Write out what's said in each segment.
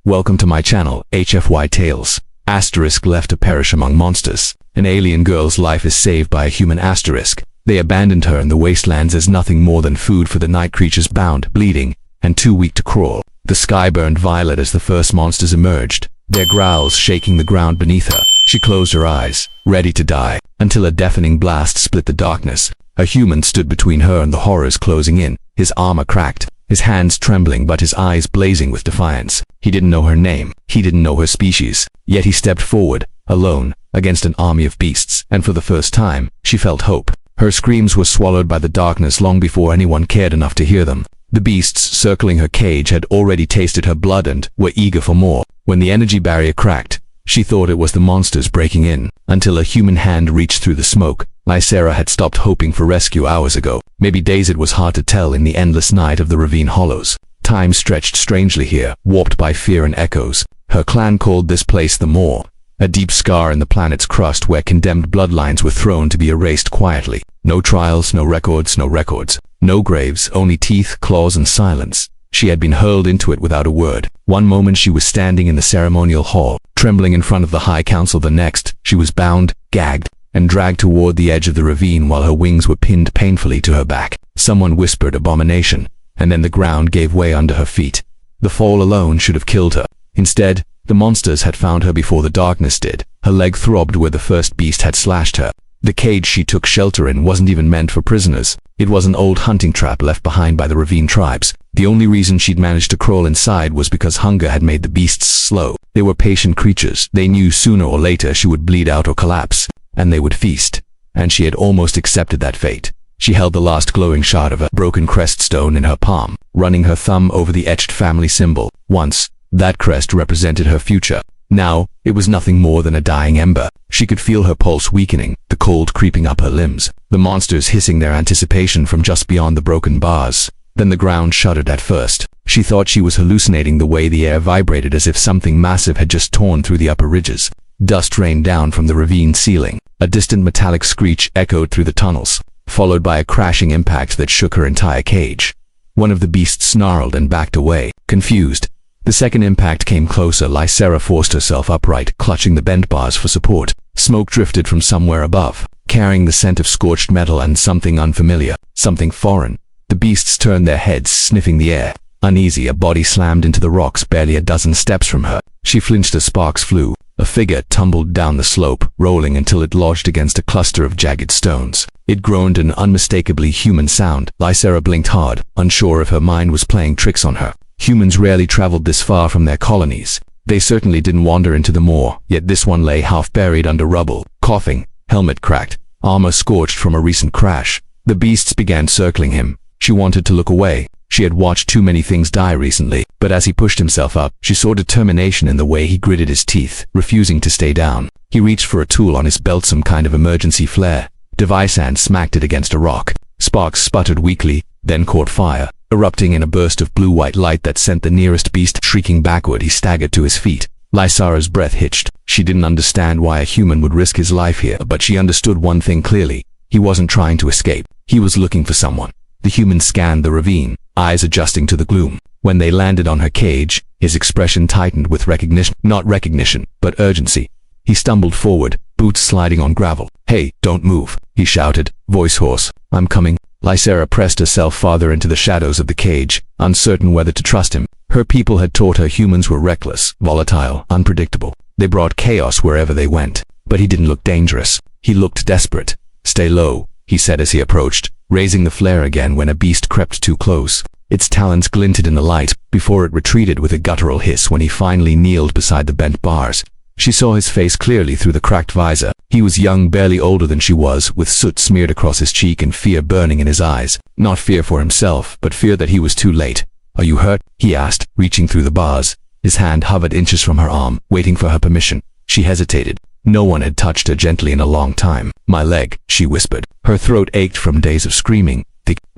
Welcome to my channel, HFY Tales. Asterisk left to perish among monsters. An alien girl's life is saved by a human asterisk. They abandoned her in the wastelands as nothing more than food for the night creatures bound, bleeding, and too weak to crawl. The sky burned violet as the first monsters emerged, their growls shaking the ground beneath her. She closed her eyes, ready to die, until a deafening blast split the darkness. A human stood between her and the horrors closing in, his armor cracked, his hands trembling but his eyes blazing with defiance. He didn't know her name, he didn't know her species, yet he stepped forward, alone, against an army of beasts, and for the first time, she felt hope. Her screams were swallowed by the darkness long before anyone cared enough to hear them. The beasts circling her cage had already tasted her blood and were eager for more. When the energy barrier cracked, she thought it was the monsters breaking in, until a human hand reached through the smoke. Lysera had stopped hoping for rescue hours ago. Maybe days, it was hard to tell in the endless night of the ravine hollows. Time stretched strangely here, warped by fear and echoes. Her clan called this place the Maw, a deep scar in the planet's crust where condemned bloodlines were thrown to be erased quietly. No trials, no records, no graves, only teeth, claws, and silence. She had been hurled into it without a word. One moment she was standing in the ceremonial hall, trembling in front of the High Council. The next, she was bound, gagged, and dragged toward the edge of the ravine while her wings were pinned painfully to her back. Someone whispered abomination, and then the ground gave way under her feet. The fall alone should have killed her. Instead, the monsters had found her before the darkness did. Her leg throbbed where the first beast had slashed her. The cage she took shelter in wasn't even meant for prisoners. It was an old hunting trap left behind by the ravine tribes. The only reason she'd managed to crawl inside was because hunger had made the beasts slow. They were patient creatures. They knew sooner or later she would bleed out or collapse, and they would feast. And she had almost accepted that fate. She held the last glowing shard of a broken crest stone in her palm, running her thumb over the etched family symbol. Once, that crest represented her future. Now, it was nothing more than a dying ember. She could feel her pulse weakening, the cold creeping up her limbs, the monsters hissing their anticipation from just beyond the broken bars. Then the ground shuddered at first. She thought she was hallucinating the way the air vibrated as if something massive had just torn through the upper ridges. Dust rained down from the ravine ceiling. A distant metallic screech echoed through the tunnels, followed by a crashing impact that shook her entire cage. One of the beasts snarled and backed away, confused. The second impact came closer. Lysera forced herself upright, clutching the bent bars for support. Smoke drifted from somewhere above, carrying the scent of scorched metal and something unfamiliar, something foreign. The beasts turned their heads, sniffing the air. Uneasy, a body slammed into the rocks barely a dozen steps from her. She flinched as sparks flew. A figure tumbled down the slope, rolling until it lodged against a cluster of jagged stones. It groaned an unmistakably human sound. Lysera blinked hard, unsure if her mind was playing tricks on her. Humans rarely traveled this far from their colonies. They certainly didn't wander into the Maw, yet this one lay half buried under rubble, coughing, helmet cracked, armor scorched from a recent crash. The beasts began circling him. She wanted to look away. She had watched too many things die recently, but as he pushed himself up, she saw determination in the way he gritted his teeth, refusing to stay down. He reached for a tool on his belt, some kind of emergency flare device, and smacked it against a rock. Sparks sputtered weakly, then caught fire, erupting in a burst of blue-white light that sent the nearest beast shrieking backward. He staggered to his feet. Lysera's breath hitched. She didn't understand why a human would risk his life here, but she understood one thing clearly. He wasn't trying to escape. He was looking for someone. The human scanned the ravine, eyes adjusting to the gloom. When they landed on her cage, his expression tightened with recognition. Not recognition, but urgency. He stumbled forward, boots sliding on gravel. "Hey, don't move," he shouted, voice hoarse. "I'm coming." Lysera pressed herself farther into the shadows of the cage, uncertain whether to trust him. Her people had taught her humans were reckless, volatile, unpredictable. They brought chaos wherever they went. But he didn't look dangerous. He looked desperate. "Stay low," he said as he approached, raising the flare again when a beast crept too close. Its talons glinted in the light, before it retreated with a guttural hiss when he finally kneeled beside the bent bars. She saw his face clearly through the cracked visor. He was young, barely older than she was, with soot smeared across his cheek and fear burning in his eyes. Not fear for himself, but fear that he was too late. "Are you hurt?" he asked, reaching through the bars. His hand hovered inches from her arm, waiting for her permission. She hesitated. No one had touched her gently in a long time. "My leg," she whispered. Her throat ached from days of screaming.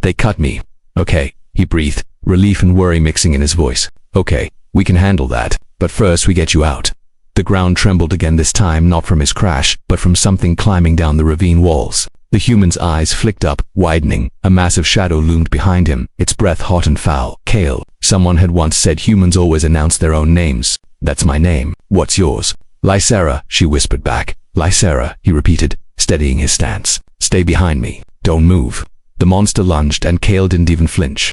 They cut me." "Okay," he breathed, relief and worry mixing in his voice. "Okay, we can handle that, but first we get you out." The ground trembled again, this time not from his crash, but from something climbing down the ravine walls. The human's eyes flicked up, widening. A massive shadow loomed behind him, its breath hot and foul. "Kale," Someone had once said humans always announce their own names. That's my name. What's yours? Lysera, she whispered back. Lysera, he repeated, steadying his stance. Stay behind me. Don't move. The monster lunged and Kale didn't even flinch.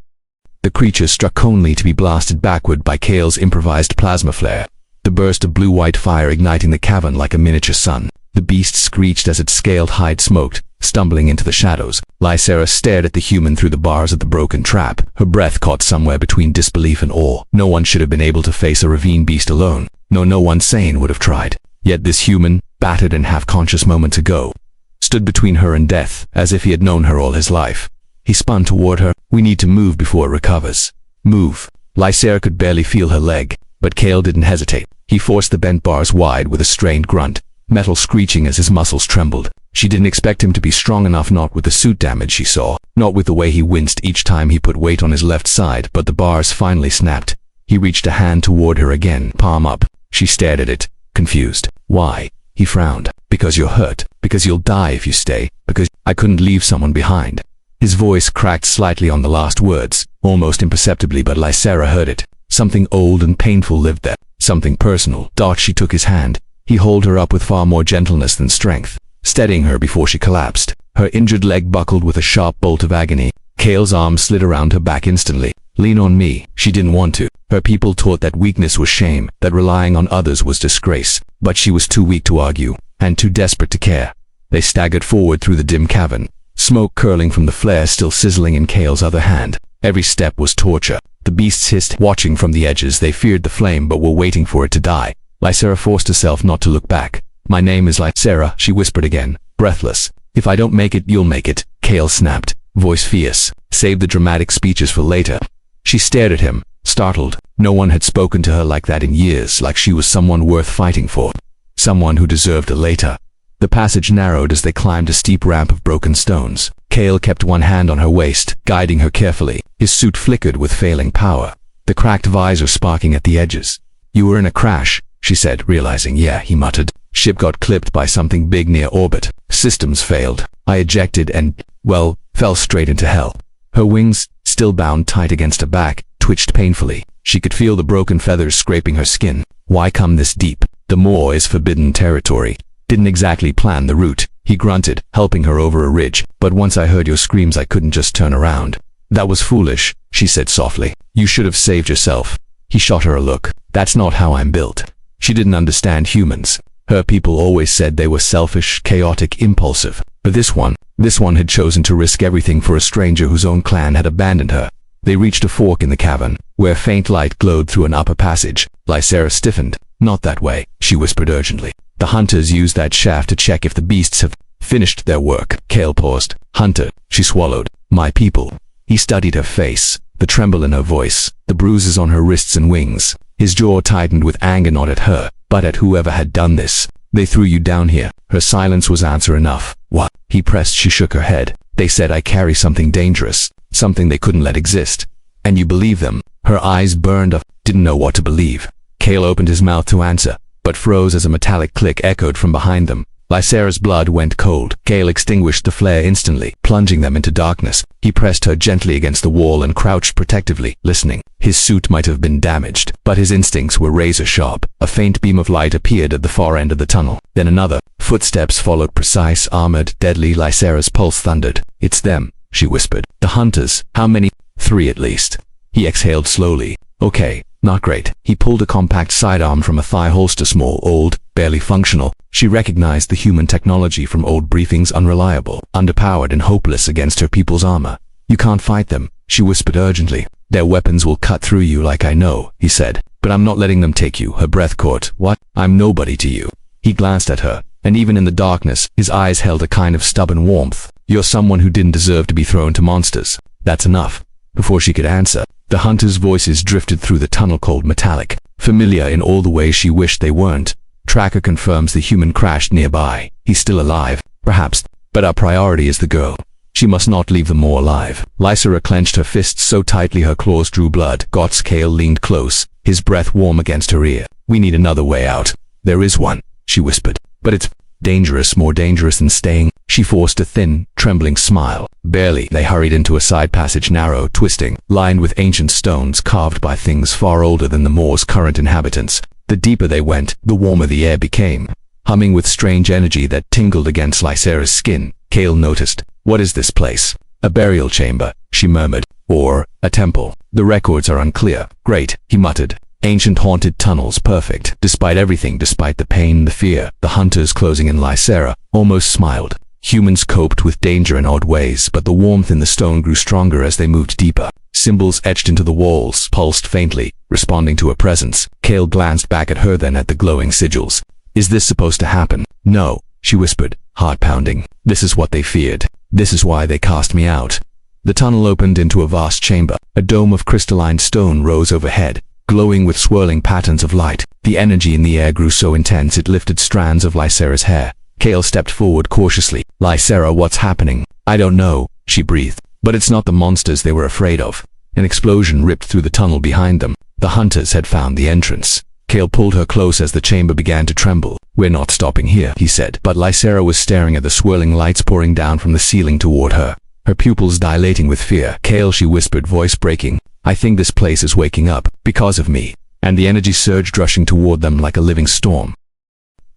The creature struck only to be blasted backward by Kale's improvised plasma flare. The burst of blue-white fire igniting the cavern like a miniature sun. The beast screeched as its scaled hide smoked, stumbling into the shadows. Lysera stared at the human through the bars of the broken trap, her breath caught somewhere between disbelief and awe. No one should have been able to face a ravine beast alone. No one sane would have tried. Yet this human, battered and half-conscious moments ago, stood between her and death, as if he had known her all his life. He spun toward her. We need to move before it recovers. Move. Lysera could barely feel her leg, but Kale didn't hesitate. He forced the bent bars wide with a strained grunt, metal screeching as his muscles trembled. She didn't expect him to be strong enough, not with the suit damage she saw, not with the way he winced each time he put weight on his left side, but the bars finally snapped. He reached a hand toward her again, palm up. She stared at it, confused. Why? He frowned. Because you're hurt. Because you'll die if you stay. Because I couldn't leave someone behind. His voice cracked slightly on the last words, almost imperceptibly, but Lysera heard it. Something old and painful lived there. Something personal. She took his hand. He hauled her up with far more gentleness than strength, steadying her before she collapsed. Her injured leg buckled with a sharp bolt of agony. Kale's arm slid around her back instantly. Lean on me. She didn't want to. Her people taught that weakness was shame, that relying on others was disgrace. But she was too weak to argue, and too desperate to care. They staggered forward through the dim cavern, smoke curling from the flare still sizzling in Kale's other hand. Every step was torture. The beasts hissed, watching from the edges. They feared the flame but were waiting for it to die. Lysera forced herself not to look back. My name is Lysera, she whispered again, breathless. If I don't make it, you'll make it, Kale snapped, voice fierce. Save the dramatic speeches for later. She stared at him, startled. No one had spoken to her like that in years, like she was someone worth fighting for. Someone who deserved a later. The passage narrowed as they climbed a steep ramp of broken stones. Kale kept one hand on her waist, guiding her carefully. His suit flickered with failing power, the cracked visor sparking at the edges. You were in a crash, she said, realizing. Yeah, he muttered. Ship got clipped by something big near orbit. Systems failed. I ejected and, well, fell straight into hell. Her wings, still bound tight against her back, twitched painfully. She could feel the broken feathers scraping her skin. Why come this deep? The moor is forbidden territory. Didn't exactly plan the route, he grunted, helping her over a ridge. But once I heard your screams, I couldn't just turn around. That was foolish, she said softly. You should have saved yourself. He shot her a look. That's not how I'm built. She didn't understand humans. Her people always said they were selfish, chaotic, impulsive. But this one had chosen to risk everything for a stranger whose own clan had abandoned her. They reached a fork in the cavern, where faint light glowed through an upper passage. Lysera stiffened. Not that way, she whispered urgently. The hunters used that shaft to check if the beasts have finished their work. Kale paused. Hunter, she swallowed. My people. He studied her face, the tremble in her voice, the bruises on her wrists and wings. His jaw tightened with anger, not at her, but at whoever had done this. They threw you down here. Her silence was answer enough. What? He pressed. She shook her head. They said I carry something dangerous, something they couldn't let exist. And you believe them? Her eyes burned up, didn't know what to believe. Kale opened his mouth to answer, but froze as a metallic click echoed from behind them. Lysera's blood went cold. Kale extinguished the flare instantly, plunging them into darkness. He pressed her gently against the wall and crouched protectively, listening. His suit might have been damaged, but his instincts were razor sharp. A faint beam of light appeared at the far end of the tunnel. Then another. Footsteps followed, precise, armored, deadly. Lysera's pulse thundered. It's them, she whispered. The hunters. How many? 3 at least. He exhaled slowly. Okay, not great. He pulled a compact sidearm from a thigh holster, small, old, barely functional. She recognized the human technology from old briefings, unreliable, underpowered and hopeless against her people's armor. You can't fight them, she whispered urgently. Their weapons will cut through you like I know, he said. But I'm not letting them take you. Her breath caught. What? I'm nobody to you. He glanced at her, and even in the darkness, his eyes held a kind of stubborn warmth. You're someone who didn't deserve to be thrown to monsters. That's enough. Before she could answer, the hunters' voices drifted through the tunnel, cold, metallic, familiar in all the ways she wished they weren't. Tracker confirms the human crashed nearby. He's still alive, perhaps, but our priority is the girl. She must not leave them more alive. Lysera clenched her fists so tightly her claws drew blood. Kale leaned close, his breath warm against her ear. We need another way out. There is one, she whispered. But it's Dangerous, more dangerous than staying. She forced a thin, trembling smile. Barely. They hurried into a side passage, narrow, twisting, lined with ancient stones carved by things far older than the moor's current inhabitants. The deeper they went, the warmer the air became, humming with strange energy that tingled against Lysera's skin. Kale noticed. What is this place? A burial chamber, she murmured. Or a temple. The records are unclear. Great, he muttered. Ancient haunted tunnels, perfect. Despite everything, despite the pain, the fear, the hunters closing in, Lysera almost smiled. Humans coped with danger in odd ways, but the warmth in the stone grew stronger as they moved deeper. Symbols etched into the walls pulsed faintly, responding to a presence. Kale glanced back at her, then at the glowing sigils. Is this supposed to happen? No, she whispered, heart pounding. This is what they feared. This is why they cast me out. The tunnel opened into a vast chamber. A dome of crystalline stone rose overhead, glowing with swirling patterns of light. The energy in the air grew so intense it lifted strands of Lysera's hair. Kale stepped forward cautiously. Lysera, what's happening? I don't know, she breathed. But it's not the monsters they were afraid of. An explosion ripped through the tunnel behind them. The hunters had found the entrance. Kale pulled her close as the chamber began to tremble. We're not stopping here, he said. But Lysera was staring at the swirling lights pouring down from the ceiling toward her, her pupils dilating with fear. Kale, she whispered, voice breaking. I think this place is waking up, because of me. And the energy surged, rushing toward them like a living storm.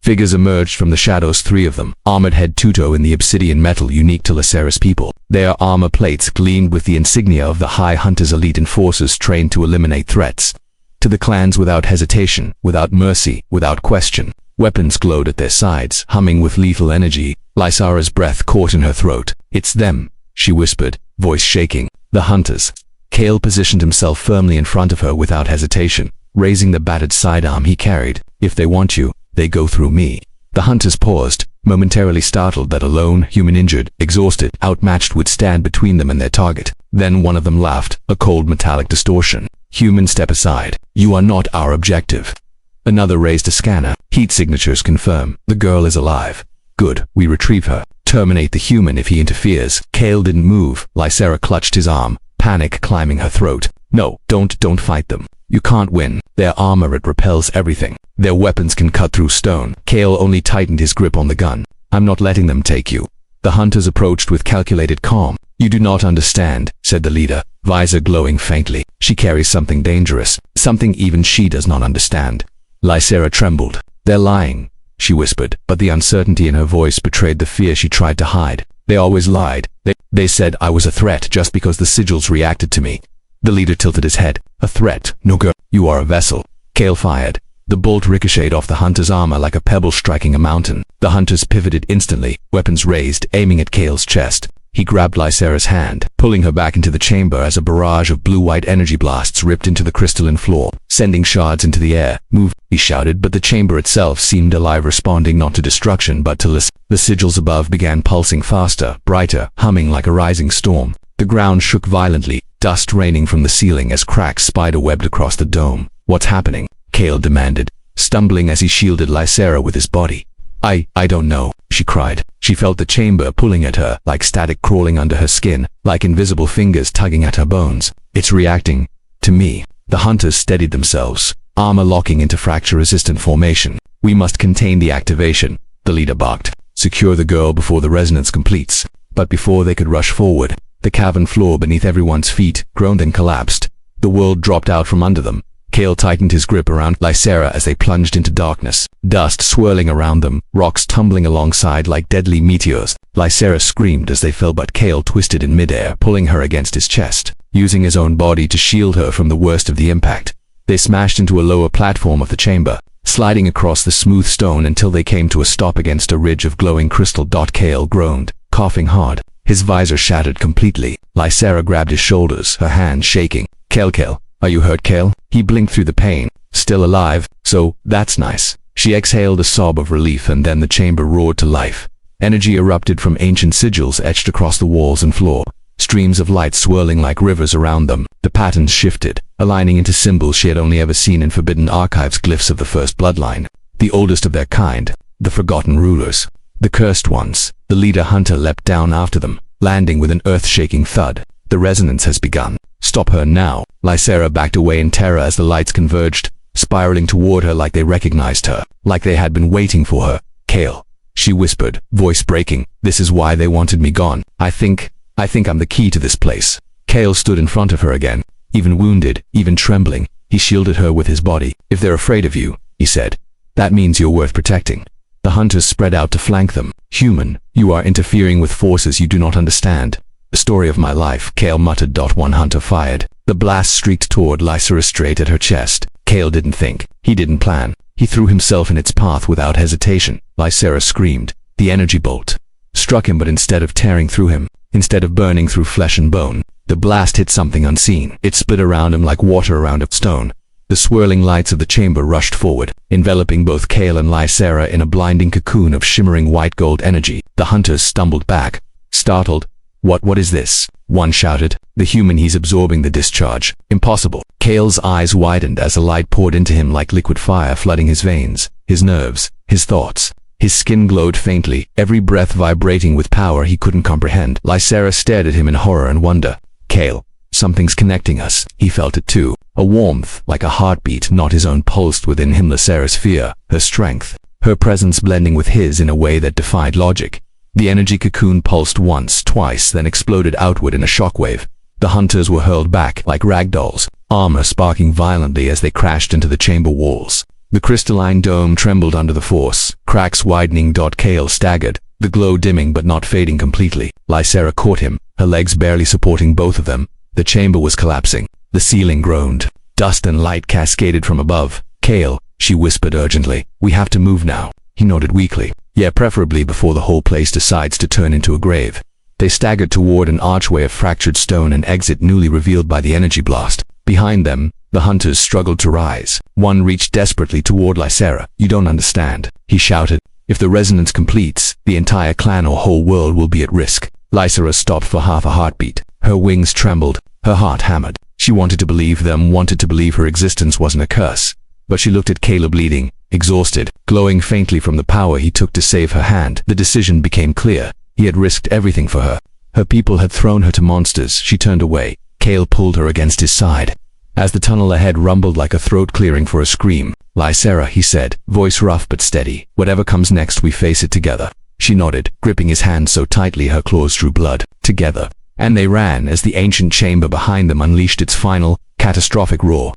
Figures emerged from the shadows, 3 of them, armored head to toe in the obsidian metal unique to Lysera's people. Their armor plates gleamed with the insignia of the High Hunters, elite enforcers trained to eliminate threats to the clans without hesitation, without mercy, without question. Weapons glowed at their sides, humming with lethal energy. Lysera's breath caught in her throat. It's them, she whispered, voice shaking. The hunters. Kale positioned himself firmly in front of her without hesitation, raising the battered sidearm he carried. If they want you, they go through me. The hunters paused, momentarily startled that a lone human, injured, exhausted, outmatched, would stand between them and their target. Then one of them laughed, a cold metallic distortion. Human, step aside. You are not our objective. Another raised a scanner. Heat signatures confirm. The girl is alive. Good, we retrieve her. Terminate the human if he interferes. Kale didn't move. Lysera clutched his arm, panic climbing her throat. No, don't fight them. You can't win. Their armor, it repels everything. Their weapons can cut through stone. Kale only tightened his grip on the gun. I'm not letting them take you. The hunters approached with calculated calm. You do not understand, said the leader, visor glowing faintly. She carries something dangerous, something even she does not understand. Lysera trembled. They're lying, she whispered, but the uncertainty in her voice betrayed the fear she tried to hide. They always lied. They said I was a threat just because the sigils reacted to me. The leader tilted his head. A threat? No, girl. You are a vessel. Kale fired. The bolt ricocheted off the hunter's armor like a pebble striking a mountain. The hunters pivoted instantly, weapons raised, aiming at Kale's chest. He grabbed Lysera's hand, pulling her back into the chamber as a barrage of blue-white energy blasts ripped into the crystalline floor, sending shards into the air. Move, he shouted, but the chamber itself seemed alive, responding not to destruction but to listen. The sigils above began pulsing faster, brighter, humming like a rising storm. The ground shook violently, dust raining from the ceiling as cracks spider-webbed across the dome. What's happening? Kale demanded, stumbling as he shielded Lysera with his body. I don't know, she cried. She felt the chamber pulling at her, like static crawling under her skin, like invisible fingers tugging at her bones. It's reacting to me. The hunters steadied themselves, armor locking into fracture-resistant formation. We must contain the activation, the leader barked. Secure the girl before the resonance completes. But before they could rush forward, the cavern floor beneath everyone's feet groaned and collapsed. The world dropped out from under them. Kale tightened his grip around Lysera as they plunged into darkness, dust swirling around them, rocks tumbling alongside like deadly meteors. Lysera screamed as they fell, but Kale twisted in midair, pulling her against his chest, using his own body to shield her from the worst of the impact. They smashed into a lower platform of the chamber, sliding across the smooth stone until they came to a stop against a ridge of glowing crystal. Kale groaned, coughing hard. His visor shattered completely. Lysera grabbed his shoulders, her hands shaking. Kale, are you hurt, Kale? He blinked through the pain. Still alive? So, that's nice. She exhaled a sob of relief, and then the chamber roared to life. Energy erupted from ancient sigils etched across the walls and floor, streams of light swirling like rivers around them. The patterns shifted, aligning into symbols she had only ever seen in forbidden archives, glyphs of the first bloodline, the oldest of their kind, the forgotten rulers, the cursed ones. The leader hunter leapt down after them, landing with an earth-shaking thud. The resonance has begun. Stop her now. Lysera backed away in terror as the lights converged, spiraling toward her like they recognized her, like they had been waiting for her. Kale, she whispered, voice breaking. This is why they wanted me gone. I think I'm the key to this place. Kale stood in front of her again. Even wounded, even trembling, he shielded her with his body. If they're afraid of you, he said, that means you're worth protecting. The hunters spread out to flank them. Human, you are interfering with forces you do not understand. The story of my life, Kale muttered. One hunter fired. The blast streaked toward Lysera straight at her chest. Kale didn't think. He didn't plan. He threw himself in its path without hesitation. Lysera screamed. The energy bolt struck him, but instead of tearing through him, instead of burning through flesh and bone, the blast hit something unseen. It split around him like water around a stone. The swirling lights of the chamber rushed forward, enveloping both Kale and Lysera in a blinding cocoon of shimmering white gold energy. The hunters stumbled back, startled. What is this? One shouted. The human, he's absorbing the discharge. Impossible. Kale's eyes widened as the light poured into him like liquid fire, flooding his veins, his nerves, his thoughts. His skin glowed faintly, every breath vibrating with power he couldn't comprehend. Lysera stared at him in horror and wonder. Kale, something's connecting us. He felt it too. A warmth, like a heartbeat, not his own, pulsed within him. Lysera's fear, her strength, her presence blending with his in a way that defied logic. The energy cocoon pulsed once, twice, then exploded outward in a shockwave. The hunters were hurled back like ragdolls, armor sparking violently as they crashed into the chamber walls. The crystalline dome trembled under the force, cracks widening. Kale staggered, the glow dimming but not fading completely. Lysera caught him, her legs barely supporting both of them. The chamber was collapsing. The ceiling groaned. Dust and light cascaded from above. Kale, she whispered urgently, we have to move now. He nodded weakly. Yeah, preferably before the whole place decides to turn into a grave. They staggered toward an archway of fractured stone, an exit newly revealed by the energy blast. Behind them, the hunters struggled to rise. One reached desperately toward Lysera. You don't understand, he shouted. If the resonance completes, the entire clan or whole world will be at risk. Lysera stopped for half a heartbeat. Her wings trembled, her heart hammered. She wanted to believe them, wanted to believe her existence wasn't a curse. But she looked at Kale bleeding, exhausted, glowing faintly from the power he took to save her hand. The decision became clear. He had risked everything for her. Her people had thrown her to monsters. She turned away. Kale pulled her against his side. As the tunnel ahead rumbled like a throat clearing for a scream, Lysera, he said, voice rough but steady, whatever comes next, we face it together. She nodded, gripping his hand so tightly her claws drew blood. Together. And they ran as the ancient chamber behind them unleashed its final, catastrophic roar.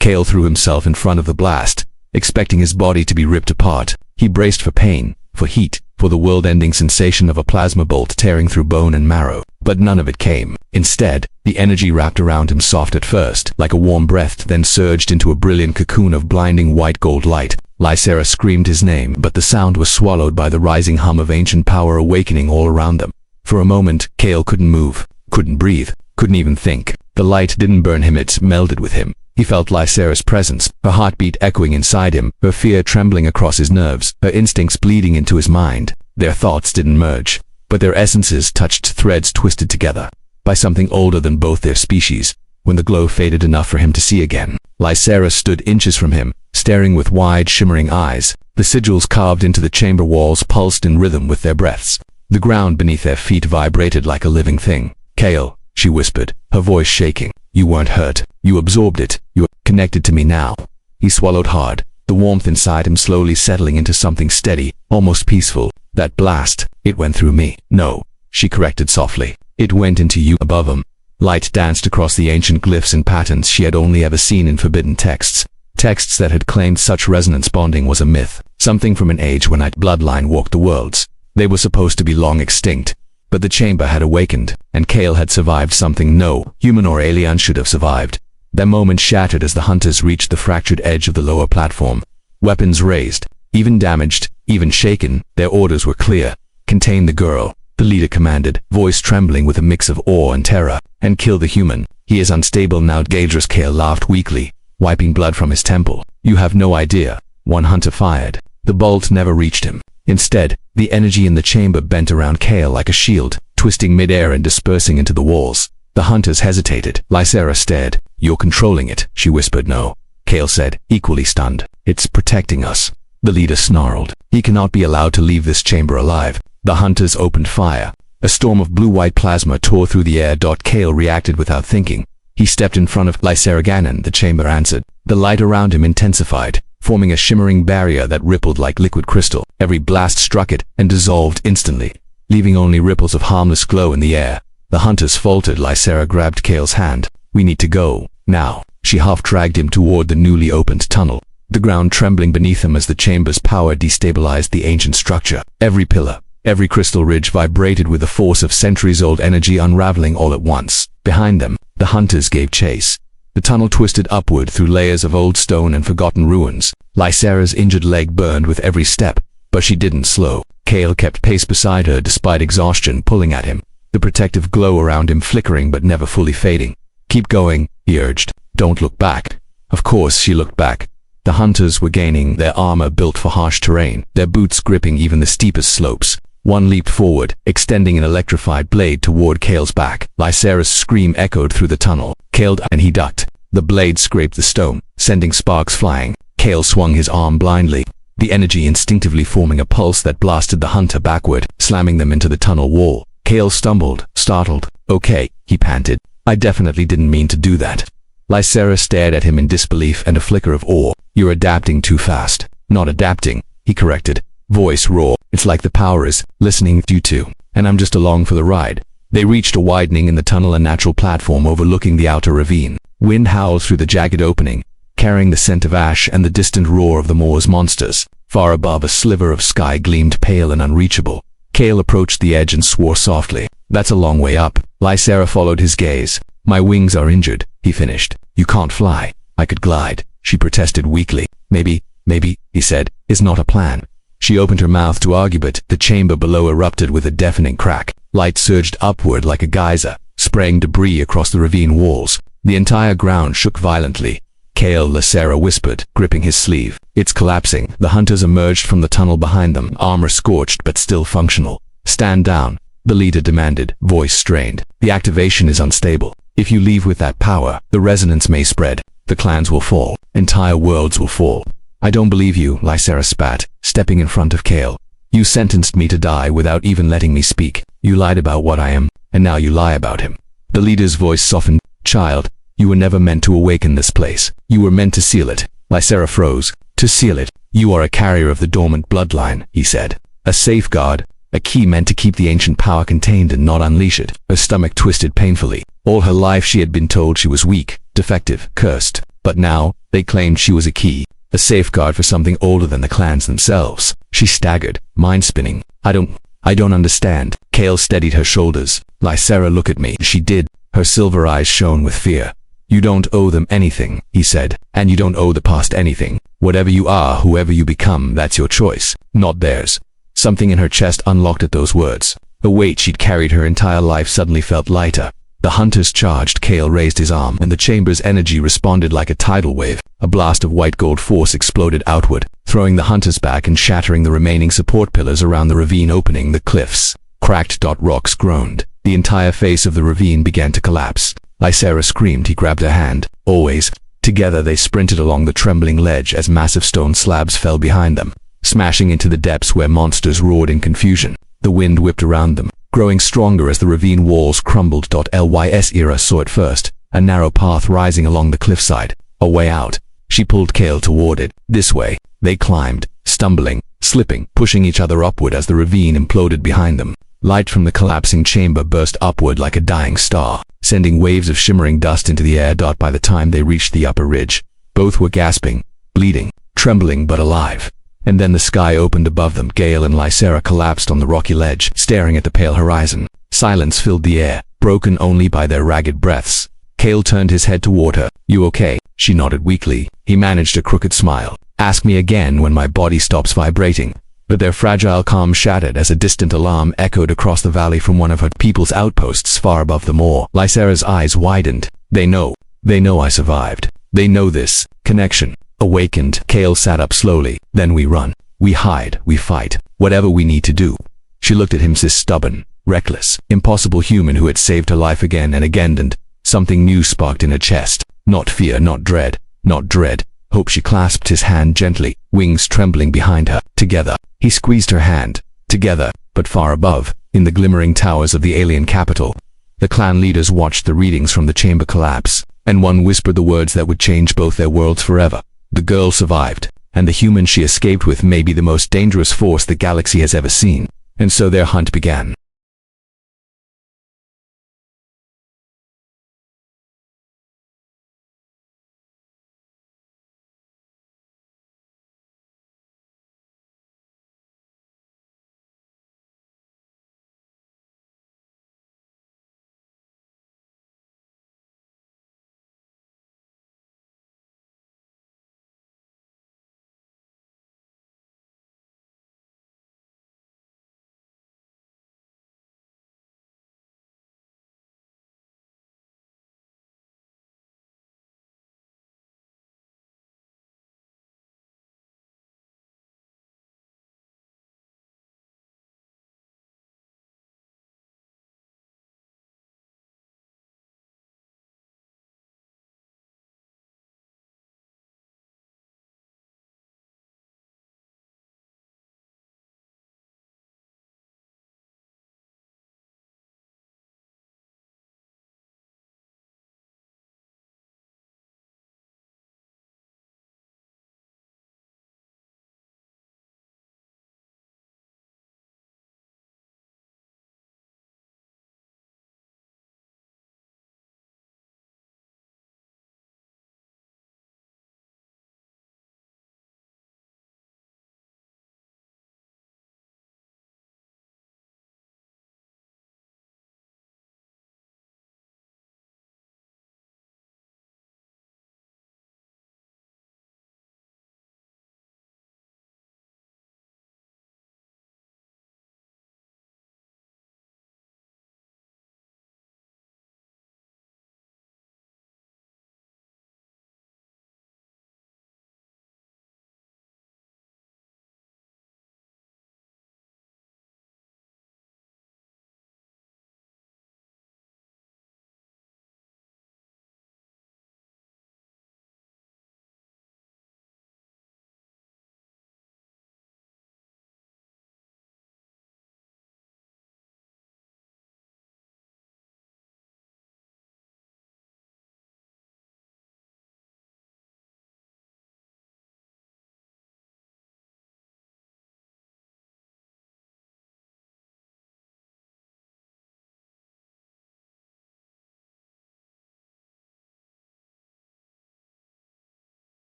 Kale threw himself in front of the blast, expecting his body to be ripped apart. He braced for pain, for heat, for the world-ending sensation of a plasma bolt tearing through bone and marrow. But none of it came. Instead, the energy wrapped around him, soft at first, like a warm breath, then surged into a brilliant cocoon of blinding white gold light. Lysera screamed his name, but the sound was swallowed by the rising hum of ancient power awakening all around them. For a moment, Kale couldn't move, couldn't breathe, couldn't even think. The light didn't burn him, it melded with him. He felt Lysera's presence, her heartbeat echoing inside him, her fear trembling across his nerves, her instincts bleeding into his mind. Their thoughts didn't merge, but their essences touched threads twisted together by something older than both their species. When the glow faded enough for him to see again, Lysera stood inches from him, staring with wide, shimmering eyes. The sigils carved into the chamber walls pulsed in rhythm with their breaths. The ground beneath their feet vibrated like a living thing. Kale, she whispered, her voice shaking. You weren't hurt. You absorbed it. You're connected to me now. He swallowed hard, the warmth inside him slowly settling into something steady, almost peaceful. That blast, it went through me. No, she corrected softly. It went into you. Above him, light danced across the ancient glyphs and patterns she had only ever seen in forbidden texts. Texts that had claimed such resonance bonding was a myth. Something from an age when a bloodline walked the worlds. They were supposed to be long extinct. But the chamber had awakened, and Kale had survived something no human or alien should have survived. Their moment shattered as the hunters reached the fractured edge of the lower platform. Weapons raised, even damaged, even shaken, their orders were clear. Contain the girl, the leader commanded, voice trembling with a mix of awe and terror. And kill the human. He is unstable now. Gadrus. Kale laughed weakly, wiping blood from his temple. You have no idea. One hunter fired. The bolt never reached him. Instead, the energy in the chamber bent around Kale like a shield, twisting midair and dispersing into the walls. The hunters hesitated. Lysera stared. You're controlling it, she whispered. No, Kale said, equally stunned. It's protecting us. The leader snarled. He cannot be allowed to leave this chamber alive. The hunters opened fire. A storm of blue-white plasma tore through the air. Kale reacted without thinking. He stepped in front of Lysera. Ganon, the chamber answered. The light around him intensified. forming a shimmering barrier that rippled like liquid crystal. Every blast struck it and dissolved instantly, leaving only ripples of harmless glow in the air. The hunters faltered. Lysera grabbed Kale's hand. "We need to go, now." She half-dragged him toward the newly opened tunnel, the ground trembling beneath them as the chamber's power destabilized the ancient structure. Every pillar, every crystal ridge vibrated with the force of centuries-old energy unraveling all at once. Behind them, the hunters gave chase. The tunnel twisted upward through layers of old stone and forgotten ruins. Lysera's injured leg burned with every step, but she didn't slow. Kale kept pace beside her despite exhaustion pulling at him, the protective glow around him flickering but never fully fading. "Keep going," he urged. "Don't look back." Of course she looked back. The hunters were gaining, their armor built for harsh terrain, their boots gripping even the steepest slopes. One leaped forward, extending an electrified blade toward Kale's back. Lysera's scream echoed through the tunnel. Kale and he ducked. The blade scraped the stone, sending sparks flying. Kale swung his arm blindly, the energy instinctively forming a pulse that blasted the hunter backward, slamming them into the tunnel wall. Kale stumbled, startled. "Okay," he panted. "I definitely didn't mean to do that." Lysera stared at him in disbelief and a flicker of awe. "You're adapting too fast." "Not adapting," he corrected, voice raw. "It's like the power is listening to you two, and I'm just along for the ride." They reached a widening in the tunnel, a natural platform overlooking the outer ravine. Wind howled through the jagged opening, carrying the scent of ash and the distant roar of the moor's monsters. Far above, a sliver of sky gleamed pale and unreachable. Kale approached the edge and swore softly. "That's a long way up." Lysera followed his gaze. "My wings are injured," he finished. "You can't fly." "I could glide," she protested weakly. Maybe, he said, "is not a plan." She opened her mouth to argue, but the chamber below erupted with a deafening crack. Light surged upward like a geyser, spraying debris across the ravine walls. The entire ground shook violently. "Kale," Lysera whispered, gripping his sleeve. "It's collapsing." The hunters emerged from the tunnel behind them, armor scorched but still functional. "Stand down," the leader demanded, voice strained. "The activation is unstable. If you leave with that power, the resonance may spread. The clans will fall. Entire worlds will fall." "I don't believe you," Lysera spat, stepping in front of Kale. "You sentenced me to die without even letting me speak. You lied about what I am, and now you lie about him." The leader's voice softened. "Child, you were never meant to awaken this place. You were meant to seal it." Lysera froze. "To seal it? You are a carrier of the dormant bloodline," he said. "A safeguard, a key meant to keep the ancient power contained and not unleash it." Her stomach twisted painfully. All her life she had been told she was weak, defective, cursed. But now, they claimed she was a key, a safeguard for something older than the clans themselves. She staggered, mind spinning. I don't understand." Kale steadied her shoulders. "Lysera, look at me." She did. Her silver eyes shone with fear. "You don't owe them anything," he said, "and you don't owe the past anything. Whatever you are, whoever you become, that's your choice, not theirs." Something in her chest unlocked at those words. The weight she'd carried her entire life suddenly felt lighter. The hunters charged. Kale raised his arm, and the chamber's energy responded like a tidal wave. A blast of white gold force exploded outward, throwing the hunters back and shattering the remaining support pillars around the ravine opening. The cliffs cracked. Rocks groaned. The entire face of the ravine began to collapse. Lysera screamed. He grabbed her hand. "Always." Together they sprinted along the trembling ledge as massive stone slabs fell behind them, smashing into the depths where monsters roared in confusion. The wind whipped around them, growing stronger as the ravine walls crumbled. Lysera saw it first, a narrow path rising along the cliffside, a way out. She pulled Kale toward it. "This way." They climbed, stumbling, slipping, pushing each other upward as the ravine imploded behind them. Light from the collapsing chamber burst upward like a dying star, sending waves of shimmering dust into the air. By the time they reached the upper ridge, both were gasping, bleeding, trembling but alive. And then the sky opened above them. Gale and Lysera collapsed on the rocky ledge, staring at the pale horizon. Silence filled the air, broken only by their ragged breaths. Kale turned his head toward her. "You okay?" She nodded weakly. He managed a crooked smile. "Ask me again when my body stops vibrating." But their fragile calm shattered as a distant alarm echoed across the valley from one of her people's outposts far above the moor. Lysera's eyes widened. They know I survived. They know this connection. Awakened, Kale sat up slowly. "Then we run. We hide. We fight. Whatever we need to do." She looked at him, this stubborn, reckless, impossible human who had saved her life again and again, and something new sparked in her chest. Not fear, not dread, hope. She clasped his hand gently, wings trembling behind her. Together. He squeezed her hand. Together, but far above, in the glimmering towers of the alien capital, the clan leaders watched the readings from the chamber collapse, and one whispered the words that would change both their worlds forever. The girl survived. and the human she escaped with may be the most dangerous force the galaxy has ever seen. And so their hunt began.